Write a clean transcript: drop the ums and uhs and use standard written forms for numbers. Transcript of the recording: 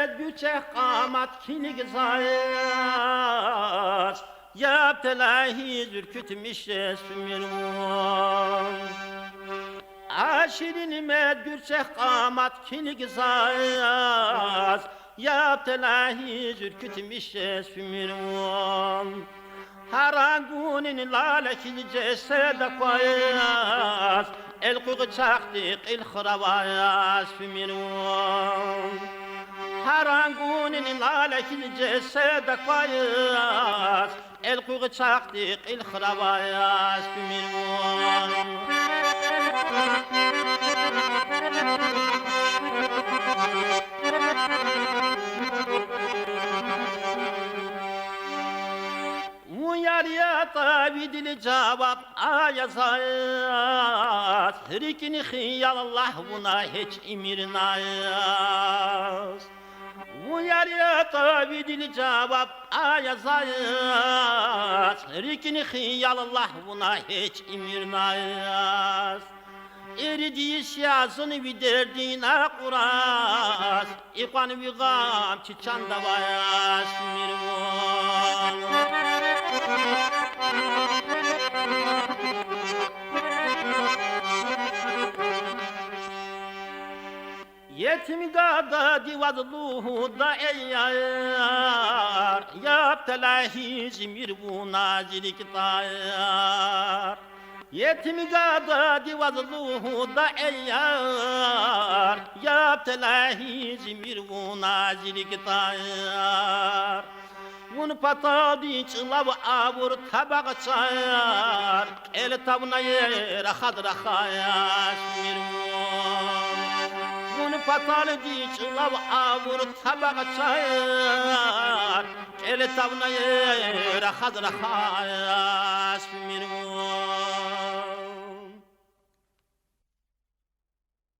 güçe kamat kinik zayas Yap telahi zürkütmüş resmirun Aşirin med güçe kamat kinik zayas Yap telahi zürkütmüş resmirun Harangunin laleki cesede koyas El kuğu çaktik il khravayas fimirun Harangunin laleki cesede koyas El kuğu çaktik il khravayas fimirun Uyarıya tabi dili cevap ayazat Rikini hiyallah buna hiç imirnayaz Uyarıya tabi dili cevap ayazat Rikini hiyallah buna hiç imirnayaz Eridiği siyasını bir derdine kuras İkvanı bir gam çiçan da bayas mirvan Yetim gada divadluhu da eyyar Yap telahi zimir bu nazilik tayar Yetim gada divadluhu da eyyar Yap telahi zimir bu nazilik tayar Un patadi çılav avur tabak çayar El tabna yer khadra khayas mirmun Un patadi çılav avur tabak çayar El tabna yer khadra khayas mirmun